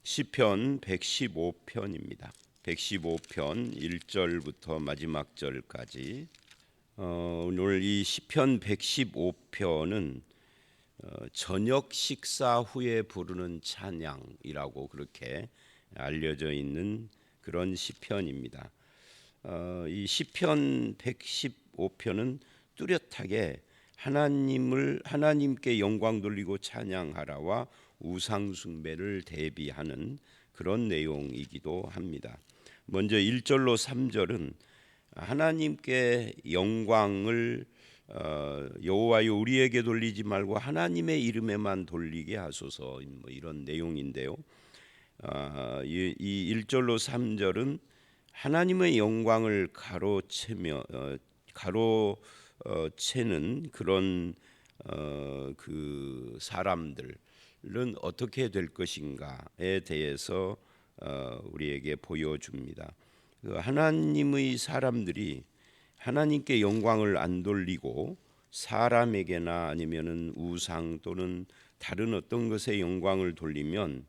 시편 115편입니다. 115편 1절부터 마지막 절까지. 오늘 이 시편 115편은 저녁 식사 후에 부르는 찬양이라고 그렇게 알려져 있는 그런 시편입니다. 이 시편 115편은 뚜렷하게 하나님께 영광 돌리고 찬양하라와 우상 숭배를 대비하는 그런 내용이기도 합니다. 먼저 1절로 3절은 하나님께 영광을 여호와여 우리에게 돌리지 말고 하나님의 이름에만 돌리게 하소서, 이런 내용인데요. 이 1절로 3절은 하나님의 영광을 가로채는 그런 그 사람들은 어떻게 될 것인가에 대해서 우리에게 보여줍니다. 하나님의 사람들이 하나님께 영광을 안 돌리고 사람에게나 아니면은 우상 또는 다른 어떤 것에 영광을 돌리면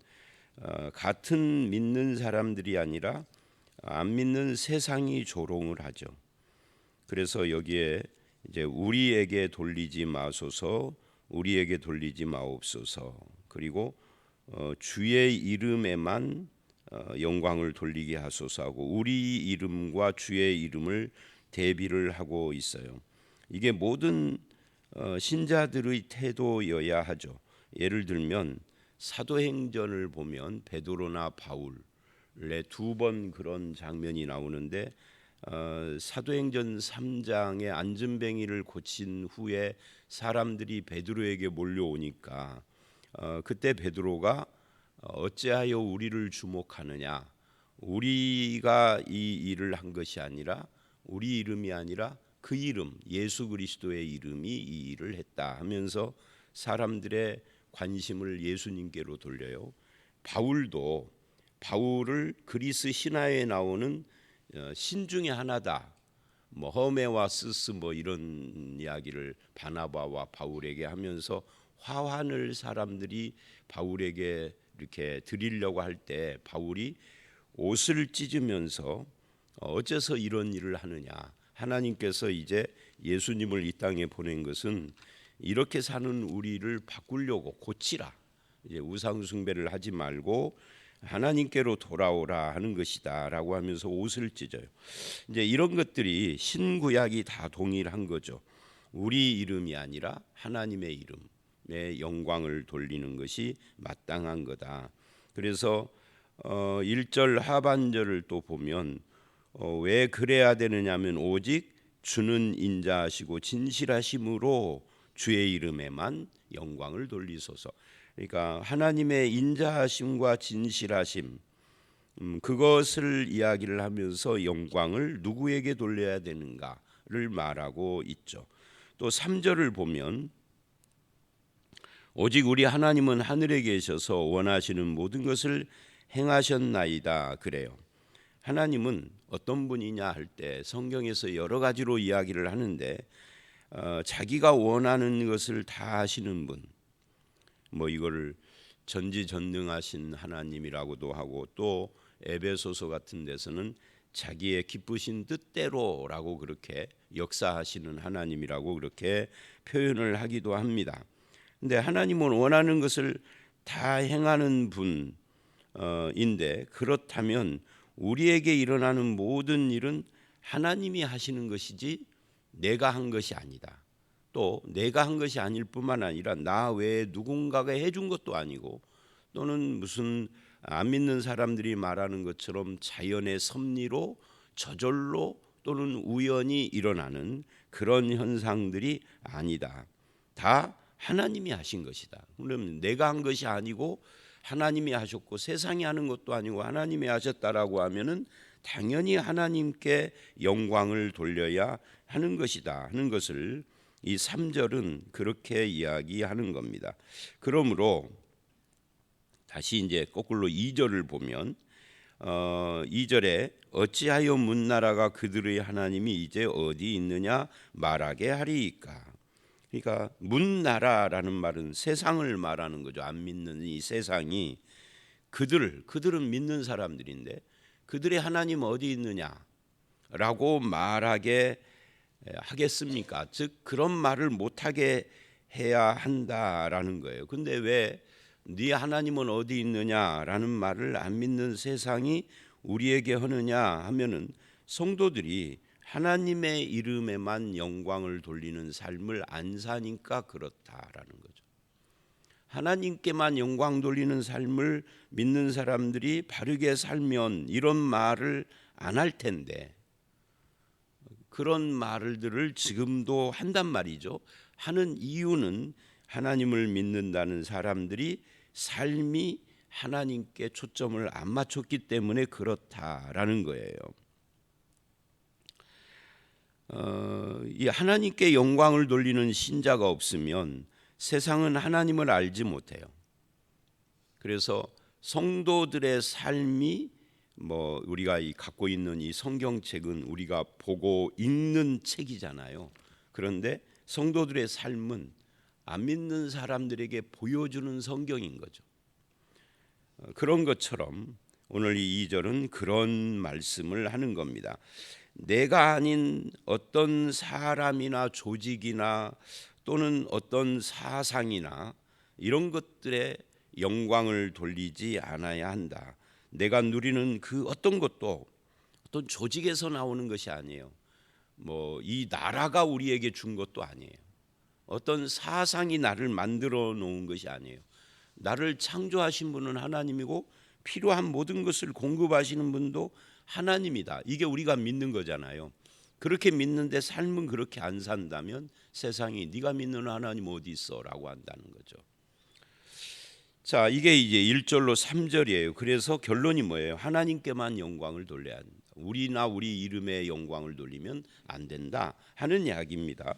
같은 믿는 사람들이 아니라 안 믿는 세상이 조롱을 하죠. 그래서 여기에 이제 우리에게 돌리지 마소서, 우리에게 돌리지 마옵소서, 그리고 주의 이름에만 영광을 돌리게 하소서 하고 우리 이름과 주의 이름을 대비를 하고 있어요. 이게 모든 신자들의 태도여야 하죠. 예를 들면 사도행전을 보면 베드로나 바울의 두 번 그런 장면이 나오는데 사도행전 3장에 안전뱅이를 고친 후에 사람들이 베드로에게 몰려오니까 그때 베드로가 어찌하여 우리를 주목하느냐, 우리가 이 일을 한 것이 아니라 우리 이름이 아니라 그 이름 예수 그리스도의 이름이 이 일을 했다 하면서 사람들의 관심을 예수님께로 돌려요. 바울을 그리스 신화에 나오는 신 중에 하나다, 허메와 스스 이런 이야기를 바나바와 바울에게 하면서 화환을 사람들이 바울에게 이렇게 드리려고 할 때 바울이 옷을 찢으면서 어째서 이런 일을 하느냐, 하나님께서 이제 예수님을 이 땅에 보낸 것은 이렇게 사는 우리를 바꾸려고, 고치라, 이제 우상 숭배를 하지 말고 하나님께로 돌아오라 하는 것이다 라고 하면서 옷을 찢어요. 이제 이런 것들이 신구약이 다 동일한 거죠. 우리 이름이 아니라 하나님의 이름에 영광을 돌리는 것이 마땅한 거다. 그래서 1절 하반절을 또 보면 왜 그래야 되느냐면 오직 주는 인자하시고 진실하심으로 주의 이름에만 영광을 돌리소서. 그러니까 하나님의 인자하심과 진실하심, 그것을 이야기를 하면서 영광을 누구에게 돌려야 되는가를 말하고 있죠. 또 3절을 보면 오직 우리 하나님은 하늘에 계셔서 원하시는 모든 것을 행하셨나이다 그래요. 하나님은 어떤 분이냐 할 때 성경에서 여러 가지로 이야기를 하는데 자기가 원하는 것을 다 하시는 분, 이거를 전지전능하신 하나님이라고도 하고, 또 에베소서 같은 데서는 자기의 기쁘신 뜻대로라고 그렇게 역사하시는 하나님이라고 그렇게 표현을 하기도 합니다. 근데 하나님은 원하는 것을 다 행하는 분인데, 그렇다면 우리에게 일어나는 모든 일은 하나님이 하시는 것이지 내가 한 것이 아니다. 또 내가 한 것이 아닐 뿐만 아니라 나 외에 누군가가 해준 것도 아니고, 또는 무슨 안 믿는 사람들이 말하는 것처럼 자연의 섭리로 저절로 또는 우연히 일어나는 그런 현상들이 아니다. 다 하나님이 하신 것이다. 그러면 내가 한 것이 아니고 하나님이 하셨고 세상이 하는 것도 아니고 하나님이 하셨다라고 하면은 당연히 하나님께 영광을 돌려야 하는 것이다 하는 것을 이 3절은 그렇게 이야기하는 겁니다. 그러므로 다시 이제 거꾸로 2절을 보면 2절에 어찌하여 문나라가 그들의 하나님이 이제 어디 있느냐 말하게 하리이까. 그러니까 문나라라는 말은 세상을 말하는 거죠. 안 믿는 이 세상이 그들은 믿는 사람들인데 그들의 하나님 어디 있느냐라고 말하게 하겠습니까? 즉 그런 말을 못하게 해야 한다라는 거예요. 근데 왜 네 하나님은 어디 있느냐라는 말을 안 믿는 세상이 우리에게 하느냐 하면은 성도들이 하나님의 이름에만 영광을 돌리는 삶을 안 사니까 그렇다라는 거죠. 하나님께만 영광 돌리는 삶을 믿는 사람들이 바르게 살면 이런 말을 안 할 텐데 그런 말들을 지금도 한단 말이죠. 하는 이유는 하나님을 믿는다는 사람들이 삶이 하나님께 초점을 안 맞췄기 때문에 그렇다라는 거예요. 이 하나님께 영광을 돌리는 신자가 없으면 세상은 하나님을 알지 못해요. 그래서 성도들의 삶이 우리가 갖고 있는 이 성경책은 우리가 보고 읽는 책이잖아요. 그런데 성도들의 삶은 안 믿는 사람들에게 보여주는 성경인 거죠. 그런 것처럼 오늘 이 2절은 그런 말씀을 하는 겁니다. 내가 아닌 어떤 사람이나 조직이나 또는 어떤 사상이나 이런 것들에 영광을 돌리지 않아야 한다. 내가 누리는 그 어떤 것도 어떤 조직에서 나오는 것이 아니에요. 이 나라가 우리에게 준 것도 아니에요. 어떤 사상이 나를 만들어 놓은 것이 아니에요. 나를 창조하신 분은 하나님이고 필요한 모든 것을 공급하시는 분도 하나님이다. 이게 우리가 믿는 거잖아요. 그렇게 믿는데 삶은 그렇게 안 산다면 세상이 네가 믿는 하나님 어디 있어라고 한다는 거죠. 자, 이게 이제 1절로 3절이에요. 그래서 결론이 뭐예요? 하나님께만 영광을 돌려야 한다. 우리나 우리 이름에 영광을 돌리면 안 된다 하는 이야기입니다.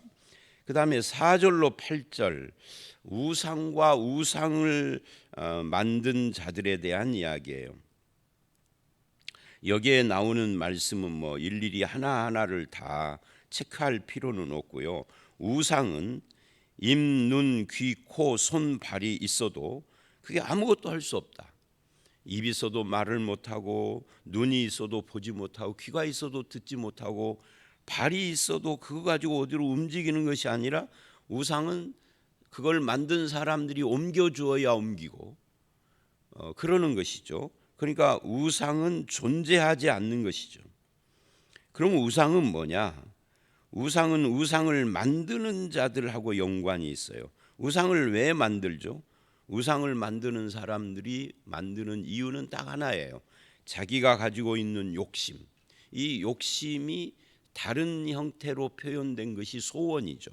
그 다음에 4절로 8절 우상과 우상을 만든 자들에 대한 이야기예요. 여기에 나오는 말씀은 일일이 하나하나를 다 체크할 필요는 없고요. 우상은 입, 눈, 귀, 코, 손, 발이 있어도 그게 아무것도 할 수 없다. 입이 있어도 말을 못하고 눈이 있어도 보지 못하고 귀가 있어도 듣지 못하고 발이 있어도 그거 가지고 어디로 움직이는 것이 아니라 우상은 그걸 만든 사람들이 옮겨주어야 옮기고 그러는 것이죠. 그러니까 우상은 존재하지 않는 것이죠. 그럼 우상은 뭐냐? 우상은 우상을 만드는 자들하고 연관이 있어요. 우상을 왜 만들죠? 우상을 만드는 사람들이 만드는 이유는 딱 하나예요. 자기가 가지고 있는 욕심. 이 욕심이 다른 형태로 표현된 것이 소원이죠.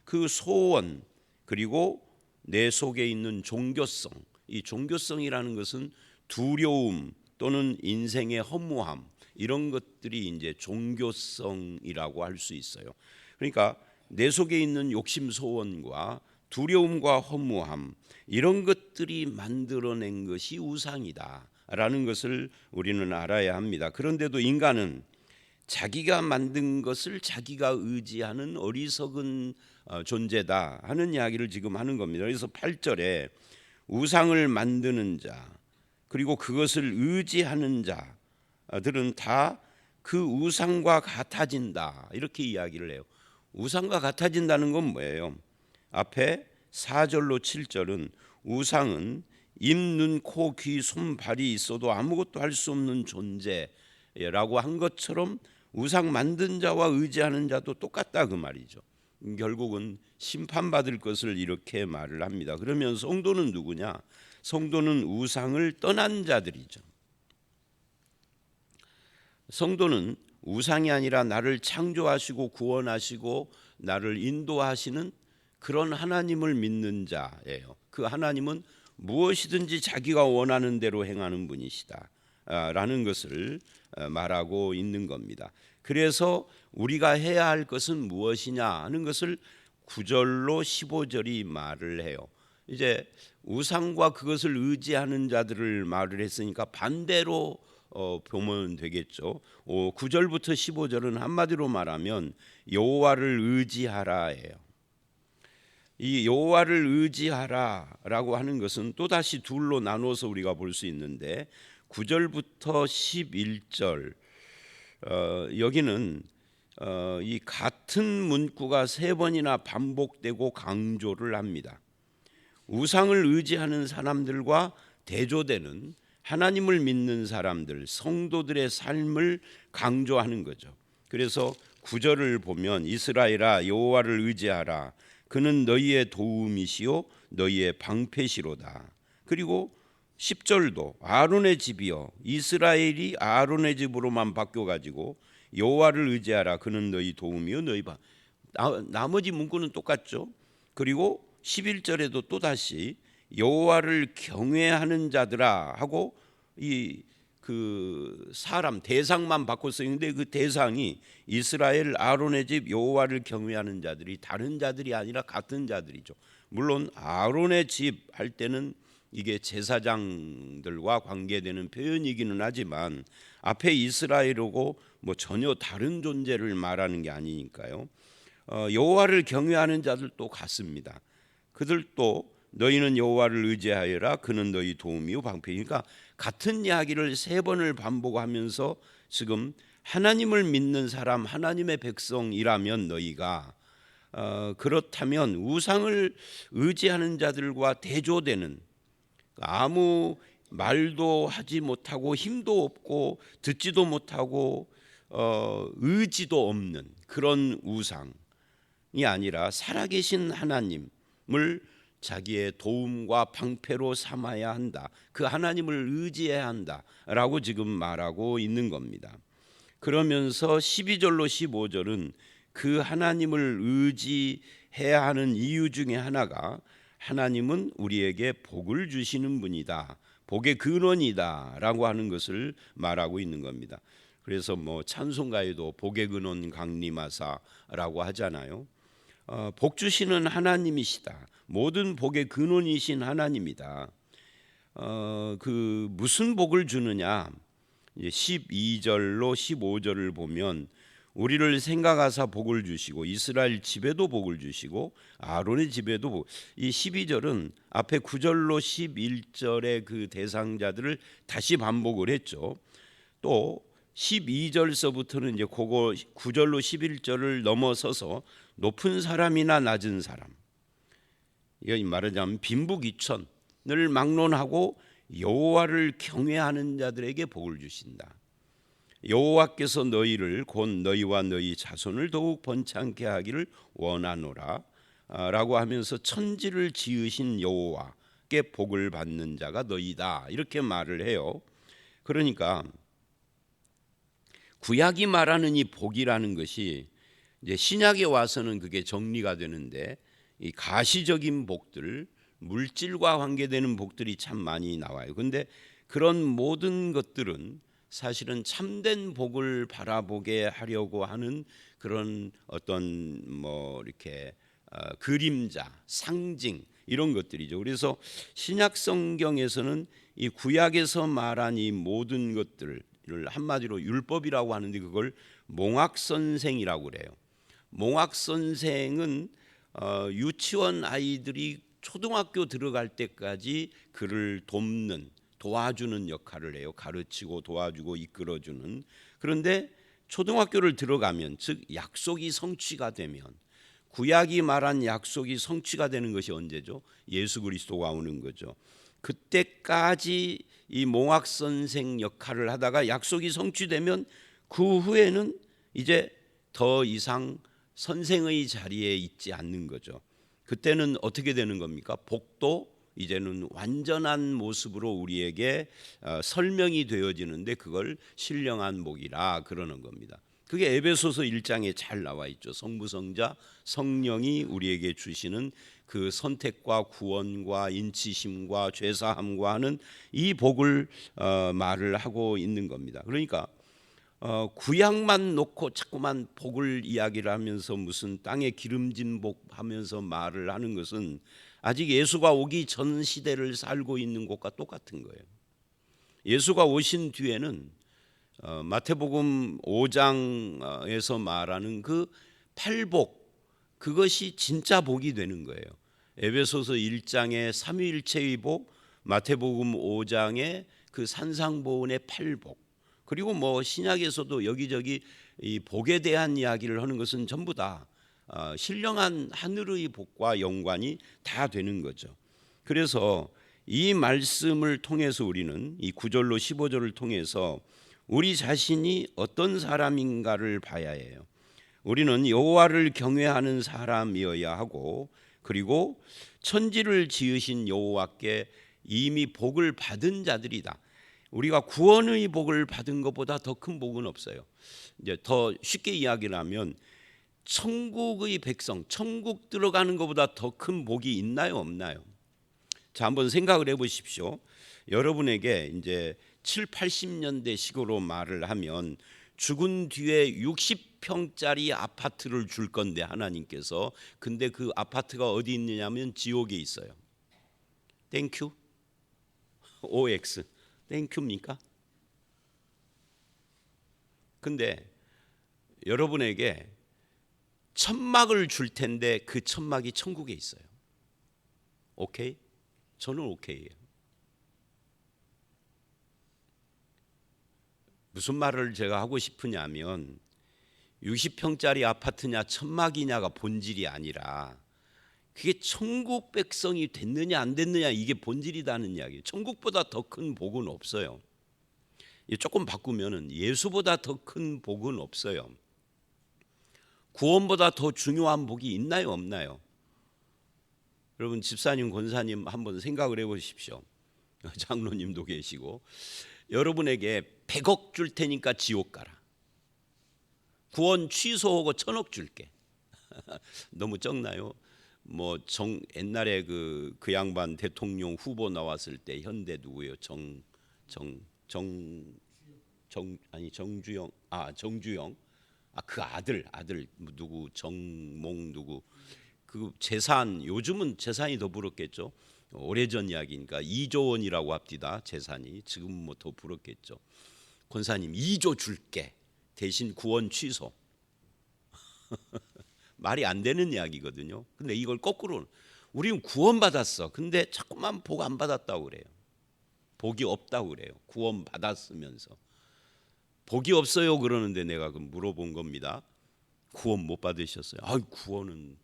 그 소원 그리고 내 속에 있는 종교성. 이 종교성이라는 것은 두려움 또는 인생의 허무함 이런 것들이 이제 종교성이라고 할 수 있어요. 그러니까 내 속에 있는 욕심 소원과 두려움과 허무함 이런 것들이 만들어낸 것이 우상이다라는 것을 우리는 알아야 합니다. 그런데도 인간은 자기가 만든 것을 자기가 의지하는 어리석은 존재다 하는 이야기를 지금 하는 겁니다. 그래서 8절에 우상을 만드는 자 그리고 그것을 의지하는 자들은 다 그 우상과 같아진다 이렇게 이야기를 해요. 우상과 같아진다는 건 뭐예요? 앞에 4절로 7절은 우상은 입, 눈, 코, 귀, 손, 발이 있어도 아무것도 할 수 없는 존재라고 한 것처럼 우상 만든 자와 의지하는 자도 똑같다 그 말이죠. 결국은 심판받을 것을 이렇게 말을 합니다. 그러면 성도는 누구냐? 성도는 우상을 떠난 자들이죠. 성도는 우상이 아니라 나를 창조하시고 구원하시고 나를 인도하시는 그런 하나님을 믿는 자예요. 그 하나님은 무엇이든지 자기가 원하는 대로 행하는 분이시다 라는 것을 말하고 있는 겁니다. 그래서 우리가 해야 할 것은 무엇이냐 하는 것을 9절로 15절이 말을 해요. 이제 우상과 그것을 의지하는 자들을 말을 했으니까 반대로 보면 되겠죠. 9절부터 15절은 한마디로 말하면 여호와를 의지하라예요. 이 여호와를 의지하라라고 하는 것은 또다시 둘로 나눠서 우리가 볼 수 있는데 9절부터 11절 여기는 이 같은 문구가 세 번이나 반복되고 강조를 합니다. 우상을 의지하는 사람들과 대조되는 하나님을 믿는 사람들, 성도들의 삶을 강조하는 거죠. 그래서 9절을 보면 이스라엘아 여호와를 의지하라. 그는 너희의 도움이시요 너희의 방패시로다. 그리고 10절도 아론의 집이여 이스라엘이 아론의 집으로만 바뀌어가지고 여호와를 의지하라. 그는 너희 도움이요 너희 나머지 문구는 똑같죠. 그리고 11절에도 또다시 여호와를 경외하는 자들아 하고 그 사람 대상만 바꿔 쓰는데 그 대상이 이스라엘 아론의 집 여호와를 경외하는 자들이 다른 자들이 아니라 같은 자들이죠. 물론 아론의 집 할 때는 이게 제사장들과 관계되는 표현이기는 하지만 앞에 이스라엘하고 뭐 전혀 다른 존재를 말하는 게 아니니까요. 여호와를 경외하는 자들도 같습니다. 그들도 너희는 여호와를 의지하여라. 그는 너희 도움이요 방패니까 같은 이야기를 세 번을 반복하면서 지금 하나님을 믿는 사람, 하나님의 백성이라면 너희가 그렇다면 우상을 의지하는 자들과 대조되는 아무 말도 하지 못하고 힘도 없고 듣지도 못하고 의지도 없는 그런 우상이 아니라 살아계신 하나님을 자기의 도움과 방패로 삼아야 한다. 그 하나님을 의지해야 한다라고 지금 말하고 있는 겁니다. 그러면서 12절로 15절은 그 하나님을 의지해야 하는 이유 중에 하나가 하나님은 우리에게 복을 주시는 분이다. 복의 근원이다라고 하는 것을 말하고 있는 겁니다. 그래서 뭐 찬송가에도 복의 근원 강림하사라고 하잖아요. 복 주시는 하나님이시다. 모든 복의 근원이신 하나님이다. 그 무슨 복을 주느냐? 12절로 15절을 보면 우리를 생각하사 복을 주시고 이스라엘 집에도 복을 주시고 아론의 집에도 복. 이 12절은 앞에 9절로 11절의 그 대상자들을 다시 반복을 했죠. 또 12절서부터는 이제 그거 9절로 11절을 넘어서서 높은 사람이나 낮은 사람, 이거 말하자면 빈부귀천을 막론하고 여호와를 경외하는 자들에게 복을 주신다. 여호와께서 너희를 곧 너희와 너희 자손을 더욱 번창케 하기를 원하노라 라고 하면서 천지를 지으신 여호와께 복을 받는 자가 너희다 이렇게 말을 해요. 그러니까 구약이 말하는 이 복이라는 것이 이제 신약에 와서는 그게 정리가 되는데 이 가시적인 복들, 물질과 관계되는 복들이 참 많이 나와요. 그런데 그런 모든 것들은 사실은 참된 복을 바라보게 하려고 하는 그런 어떤 뭐 이렇게 그림자, 상징 이런 것들이죠. 그래서 신약 성경에서는 이 구약에서 말한 이 모든 것들을 한마디로 율법이라고 하는데 그걸 몽학선생이라고 그래요. 몽학선생은 유치원 아이들이 초등학교 들어갈 때까지 그를 돕는 도와주는 역할을 해요. 가르치고 도와주고 이끌어주는. 그런데 초등학교를 들어가면 즉 약속이 성취가 되면 구약이 말한 약속이 성취가 되는 것이 언제죠? 예수 그리스도가 오는 거죠. 그때까지 이 몽학선생 역할을 하다가 약속이 성취되면 그 후에는 이제 더 이상 선생의 자리에 있지 않는 거죠. 그때는 어떻게 되는 겁니까? 복도 이제는 완전한 모습으로 우리에게 설명이 되어지는데 그걸 신령한 복이라 그러는 겁니다. 그게 에베소서 1장에 잘 나와 있죠. 성부성자 성령이 우리에게 주시는 그 선택과 구원과 인치심과 죄사함과 하는 이 복을 말을 하고 있는 겁니다. 그러니까 구약만 놓고 자꾸만 복을 이야기를 하면서 무슨 땅에 기름진 복 하면서 말을 하는 것은 아직 예수가 오기 전 시대를 살고 있는 것과 똑같은 거예요. 예수가 오신 뒤에는 마태복음 5장에서 말하는 그 팔복, 그것이 진짜 복이 되는 거예요. 에베소서 1장의 삼위일체의 복, 마태복음 5장의 그 산상보훈의 팔복, 그리고 뭐 신약에서도 여기저기 이 복에 대한 이야기를 하는 것은 전부 다 신령한 하늘의 복과 연관이 다 되는 거죠. 그래서 이 말씀을 통해서 우리는 이 9절로 15절을 통해서 우리 자신이 어떤 사람인가를 봐야 해요. 우리는 여호와를 경외하는 사람이어야 하고, 그리고 천지를 지으신 여호와께 이미 복을 받은 자들이다. 우리가 구원의 복을 받은 것보다 더 큰 복은 없어요. 이제 더 쉽게 이야기를 하면 천국의 백성, 천국 들어가는 것보다 더 큰 복이 있나요, 없나요? 자, 한번 생각을 해보십시오. 여러분에게 이제 7, 80년대 식으로 말을 하면 죽은 뒤에 60평짜리 아파트를 줄 건데 하나님께서, 근데 그 아파트가 어디 있느냐면 지옥에 있어요. 땡큐? OX 땡큐입니까? 근데 여러분에게 천막을 줄 텐데 그 천막이 천국에 있어요. 오케이? 저는 오케이예요. 무슨 말을 제가 하고 싶으냐면 60평짜리 아파트냐 천막이냐가 본질이 아니라 그게 천국 백성이 됐느냐 안 됐느냐 이게 본질이다는 이야기예요. 천국보다 더 큰 복은 없어요. 조금 바꾸면은 예수보다 더 큰 복은 없어요. 구원보다 더 중요한 복이 있나요, 없나요? 여러분 집사님, 권사님 한번 생각을 해보십시오. 장로님도 계시고 여러분에게 100억 줄 테니까 지옥 가라. 구원 취소하고 1000억 줄게. 너무 적나요? 뭐 옛날에 그 양반 대통령 후보 나왔을 때 현대 누구예요? 정주영 그 아들 누구 정몽 누구 그 재산, 요즘은 재산이 더 불었겠죠. 오래전 이야기니까 2조 원이라고 합디다. 재산이 지금 뭐 더 불었겠죠. 권사님 2조 줄게 대신 구원 취소. 말이 안 되는 이야기거든요. 근데 이걸 거꾸로 우리는 구원 받았어. 근데 자꾸만 복 안 받았다고 그래요. 복이 없다고 그래요. 구원 받았으면서 복이 없어요 그러는데 내가 그 물어본 겁니다. 구원 못 받으셨어요? 아, 구원은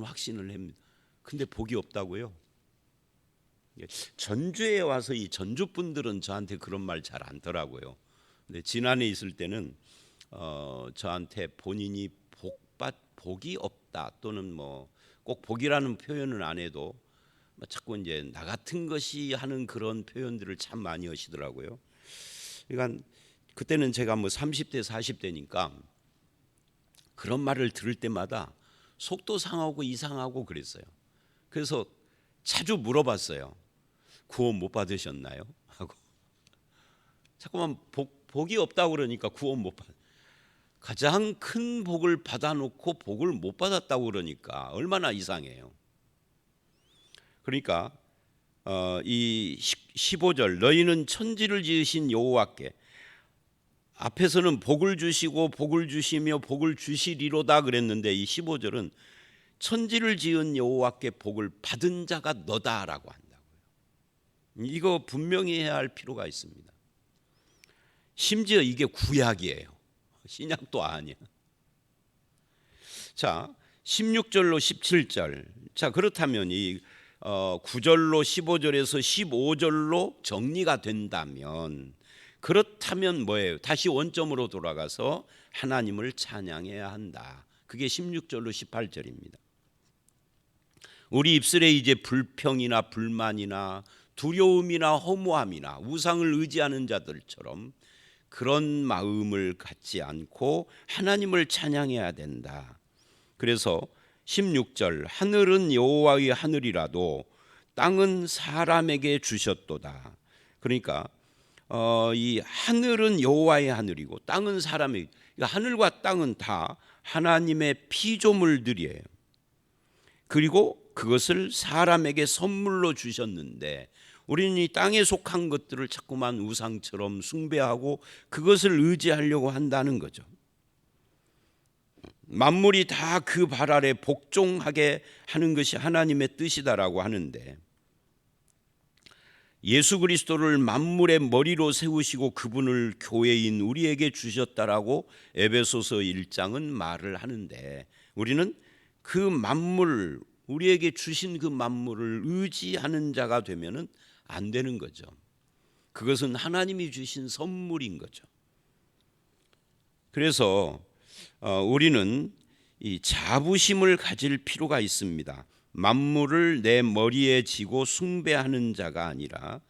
확신을 합니다. 근데 복이 없다고요? 전주에 와서 이 전주 분들은 저한테 그런 말 잘 안 하더라고요. 근데 지난해 있을 때는 저한테 본인이 복이 없다 또는 뭐 꼭 복이라는 표현은 안 해도 자꾸 이제 나 같은 것이 하는 그런 표현들을 참 많이 하시더라고요. 그러니까 그때는 제가 뭐 30대 40대니까 그런 말을 들을 때마다 속도 상하고 이상하고 그랬어요. 그래서 자주 물어봤어요. 구원 못 받으셨나요? 하고 자꾸만 복이 없다고 그러니까 구원 못 받. 가장 큰 복을 받아놓고 복을 못 받았다고 그러니까 얼마나 이상해요. 그러니까 이 15절 너희는 천지를 지으신 여호와께, 앞에서는 복을 주시고 복을 주시며 복을 주시리로다 그랬는데 이 15절은 천지를 지은 여호와께 복을 받은 자가 너다라고 한다고요. 이거 분명히 해야 할 필요가 있습니다. 심지어 이게 구약이에요. 신약도 아니야. 자, 16절로 17절. 자, 그렇다면 이 9절로 15절에서 15절로 정리가 된다면, 그렇다면 뭐예요? 다시 원점으로 돌아가서 하나님을 찬양해야 한다. 그게 16절로 18절입니다. 우리 입술에 이제 불평이나 불만이나 두려움이나 허무함이나 우상을 의지하는 자들처럼 그런 마음을 갖지 않고 하나님을 찬양해야 된다. 그래서 16절 하늘은 여호와의 하늘이라도 땅은 사람에게 주셨도다. 그러니까 이 하늘은 여호와의 하늘이고 땅은 사람의, 그러니까 하늘과 땅은 다 하나님의 피조물들이에요. 그리고 그것을 사람에게 선물로 주셨는데 우리는 이 땅에 속한 것들을 자꾸만 우상처럼 숭배하고 그것을 의지하려고 한다는 거죠. 만물이 다 그 발 아래 복종하게 하는 것이 하나님의 뜻이다라고 하는데, 예수 그리스도를 만물의 머리로 세우시고 그분을 교회인 우리에게 주셨다라고 에베소서 1장은 말을 하는데, 우리는 그 만물, 우리에게 주신 그 만물을 의지하는 자가 되면은 안 되는 거죠. 그것은 하나님이 주신 선물인 거죠. 그래서 우리는 이 자부심을 가질 필요가 있습니다. 만물을 내 머리에 지고 숭배하는 자가 아니라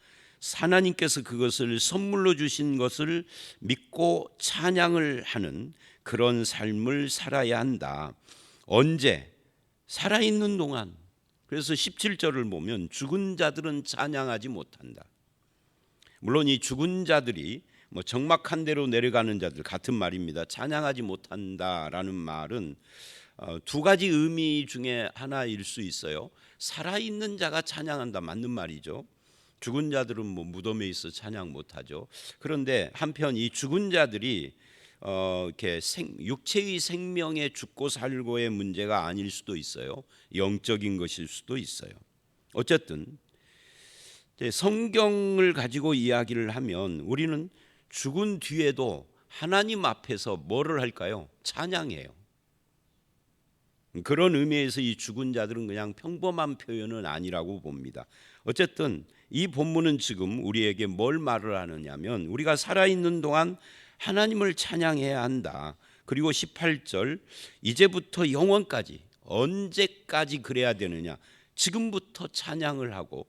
하나님께서 그것을 선물로 주신 것을 믿고 찬양을 하는 그런 삶을 살아야 한다. 언제? 살아있는 동안. 그래서 17절을 보면 죽은 자들은 찬양하지 못한다. 물론 이 죽은 자들이 적막한 데로 내려가는 자들 같은 말입니다. 찬양하지 못한다라는 말은 두 가지 의미 중에 하나일 수 있어요. 살아있는 자가 찬양한다, 맞는 말이죠. 죽은 자들은 무덤에 있어 찬양 못하죠. 그런데 한편 이 죽은 자들이 이렇게 육체의 생명에 죽고 살고의 문제가 아닐 수도 있어요. 영적인 것일 수도 있어요. 어쨌든 성경을 가지고 이야기를 하면 우리는 죽은 뒤에도 하나님 앞에서 뭐를 할까요? 찬양해요. 그런 의미에서 이 죽은 자들은 그냥 평범한 표현은 아니라고 봅니다. 어쨌든 이 본문은 지금 우리에게 뭘 말을 하느냐면, 우리가 살아있는 동안 하나님을 찬양해야 한다. 그리고 18절, 이제부터 영원까지, 언제까지 그래야 되느냐? 지금부터 찬양을 하고,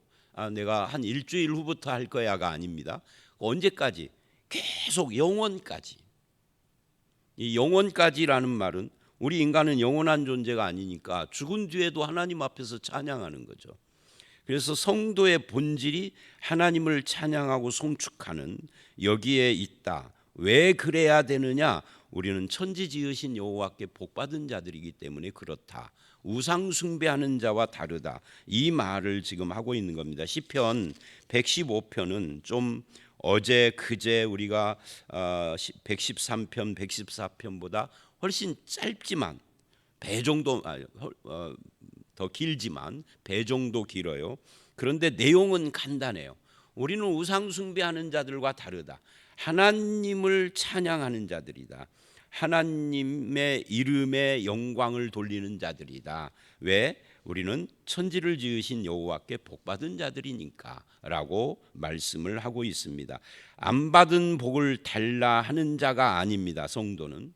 내가 한 일주일 후부터 할 거야가 아닙니다. 언제까지? 계속 영원까지. 이 영원까지라는 말은 우리 인간은 영원한 존재가 아니니까 죽은 뒤에도 하나님 앞에서 찬양하는 거죠. 그래서 성도의 본질이 하나님을 찬양하고 송축하는 여기에 있다. 왜 그래야 되느냐? 우리는 천지 지으신 여호와께 복받은 자들이기 때문에 그렇다. 우상 숭배하는 자와 다르다. 이 말을 지금 하고 있는 겁니다. 시편 115편은 좀 어제 그제 우리가 113편 114편보다 훨씬 짧지만 배 정도 더 길지만 배 정도 길어요. 그런데 내용은 간단해요. 우리는 우상 숭배하는 자들과 다르다. 하나님을 찬양하는 자들이다. 하나님의 이름에 영광을 돌리는 자들이다. 왜? 우리는 천지를 지으신 여호와께 복받은 자들이니까라고 말씀을 하고 있습니다. 안 받은 복을 달라 하는 자가 아닙니다. 성도는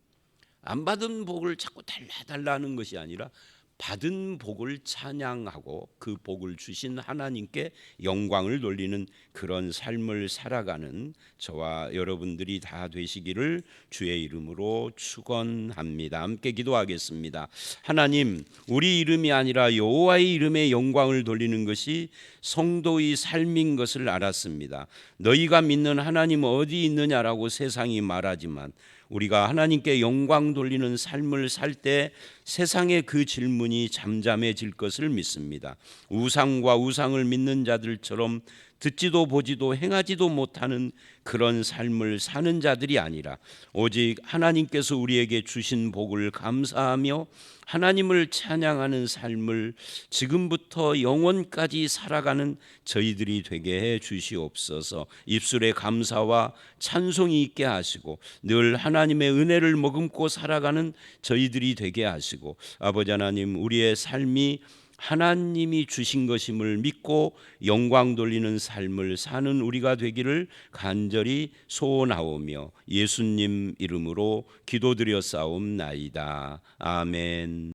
안 받은 복을 자꾸 달라달라 하는 것이 아니라 받은 복을 찬양하고 그 복을 주신 하나님께 영광을 돌리는 그런 삶을 살아가는 저와 여러분들이 다 되시기를 주의 이름으로 축원합니다. 함께 기도하겠습니다. 하나님, 우리 이름이 아니라 여호와의 이름에 영광을 돌리는 것이 성도의 삶인 것을 알았습니다. 너희가 믿는 하나님 어디 있느냐라고 세상이 말하지만 우리가 하나님께 영광 돌리는 삶을 살 때 세상의 그 질문이 잠잠해질 것을 믿습니다. 우상과 우상을 믿는 자들처럼 듣지도 보지도 행하지도 못하는 그런 삶을 사는 자들이 아니라 오직 하나님께서 우리에게 주신 복을 감사하며 하나님을 찬양하는 삶을 지금부터 영원까지 살아가는 저희들이 되게 해 주시옵소서. 입술에 감사와 찬송이 있게 하시고 늘 하나님의 은혜를 머금고 살아가는 저희들이 되게 하시고, 아버지 하나님, 우리의 삶이 하나님이 주신 것임을 믿고 영광 돌리는 삶을 사는 우리가 되기를 간절히 소원하오며 예수님 이름으로 기도드려 싸움나이다. 아멘.